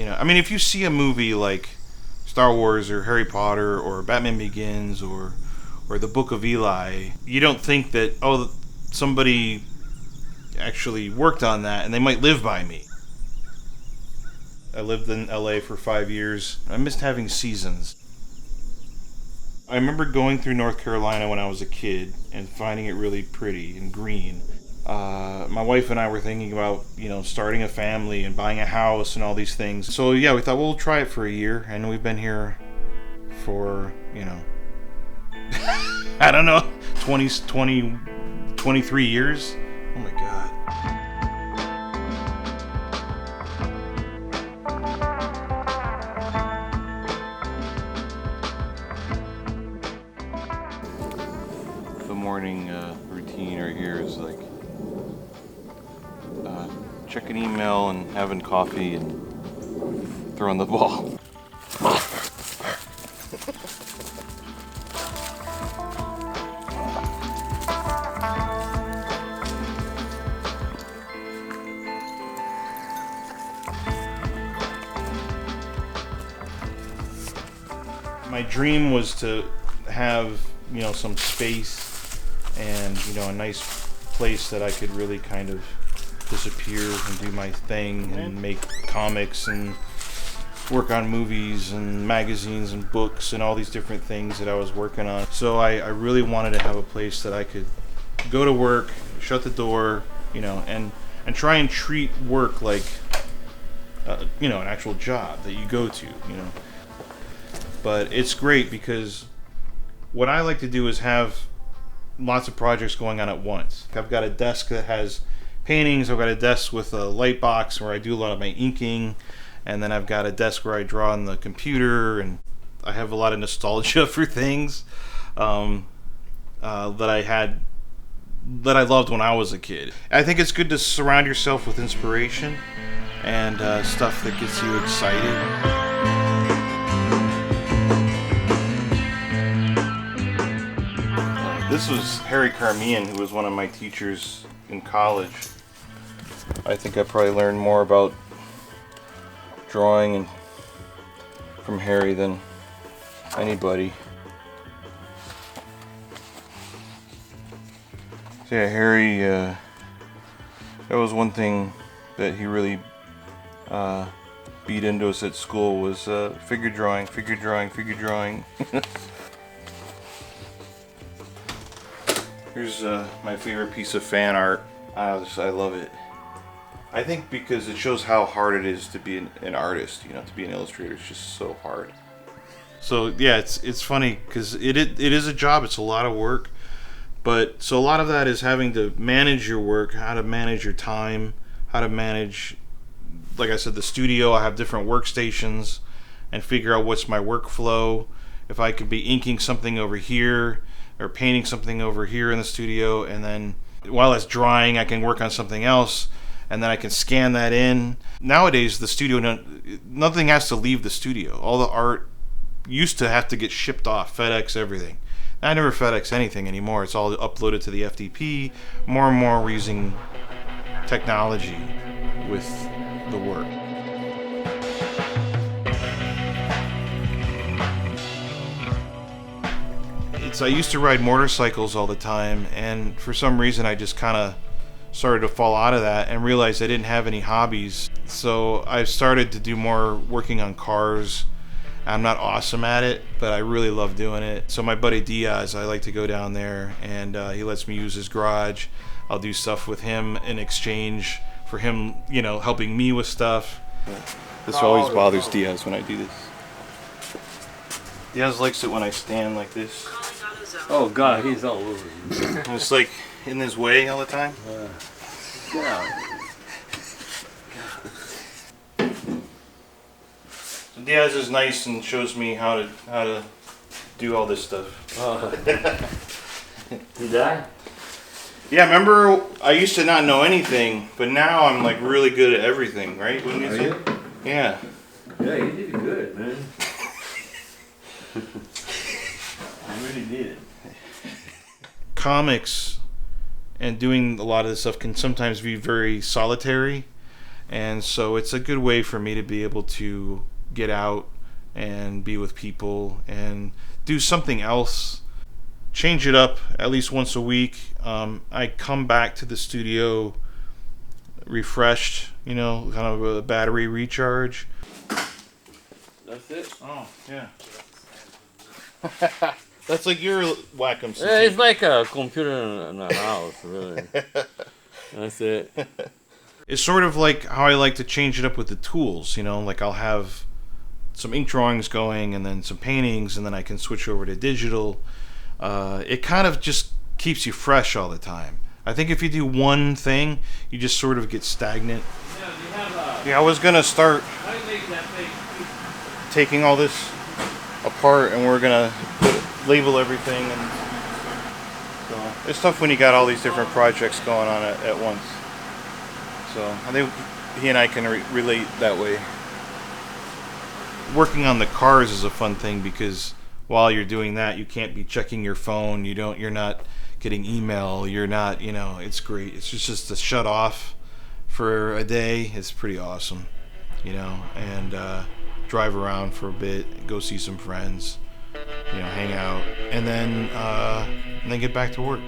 I mean, if you see a movie like Star Wars or Harry Potter or Batman Begins or The Book of Eli, you don't think that, oh, somebody actually worked on that and they might live by me. I lived in LA for 5 years. I missed having seasons. I remember going through North Carolina when I was a kid and finding it really pretty and green. My wife and I were thinking about, starting a family and buying a house and all these things. So yeah, we thought, well, we'll try it for a year, and we've been here for, I don't know, 23 years. Oh my God. The morning routine right here is like checking email and having coffee and throwing the ball. My dream was to have, some space and, a nice place that I could really kind of disappear and do my thing and make comics and work on movies and magazines and books and all these different things that I was working on. So I really wanted to have a place that I could go to work, shut the door, and try and treat work like, an actual job that you go to, But it's great because what I like to do is have lots of projects going on at once. I've got a desk that has paintings, I've got a desk with a light box where I do a lot of my inking, and then I've got a desk where I draw on the computer, and I have a lot of nostalgia for things that I loved when I was a kid. I think it's good to surround yourself with inspiration and stuff that gets you excited. This was Harry Carmian, who was one of my teachers in college. I think I probably learned more about drawing from Harry than anybody. So yeah, Harry, that was one thing that he really beat into us at school was figure drawing. Here's my favorite piece of fan art. I love it. I think because it shows how hard it is to be an artist, to be an illustrator. It's just so hard. So yeah, it's funny because it is a job. It's a lot of work. But so a lot of that is having to manage your work, how to manage your time, how to manage, like I said, the studio. I have different workstations and figure out what's my workflow. If I could be inking something over here or painting something over here in the studio, and then while it's drying, I can work on something else, and then I can scan that in. Nowadays, the studio, nothing has to leave the studio. All the art used to have to get shipped off, FedEx, everything. I never FedEx anything anymore. It's all uploaded to the FTP. More and more we're using technology with the work. I used to ride motorcycles all the time, and for some reason I just kind of started to fall out of that and realized I didn't have any hobbies. So I started to do more working on cars. I'm not awesome at it, but I really love doing it. So my buddy Diaz, I like to go down there, and he lets me use his garage. I'll do stuff with him in exchange for him, helping me with stuff. This always bothers Diaz when I do this. Diaz likes it when I stand like this. Oh God, he's all over you. It's like in his way all the time. Yeah. So Diaz is nice and shows me how to do all this stuff. Did I? Yeah, remember I used to not know anything, but now I'm like really good at everything, right? Wouldn't you say? Yeah. Yeah, you did good, man. I really did. Comics and doing a lot of this stuff can sometimes be very solitary, And so it's a good way for me to be able to get out and be with people and do something else, change it up at least once a week. I come back to the studio refreshed, kind of a battery recharge. That's it. Oh, yeah. That's like your Wacom Yeah, it's like a computer in a house, really. That's it. It's sort of like how I like to change it up with the tools, like I'll have some ink drawings going and then some paintings, and then I can switch over to digital. It kind of just keeps you fresh all the time. I think if you do one thing, you just sort of get stagnant. Yeah, I was going to start taking all this apart, and we're going to label everything. And so it's tough when you got all these different projects going on at once. So I think he and I can relate that way. Working on the cars is a fun thing because while you're doing that, you can't be checking your phone. You're not getting email. You're not, it's great. It's just to shut off for a day. It's pretty awesome, and drive around for a bit, go see some friends, hang out, and then get back to work.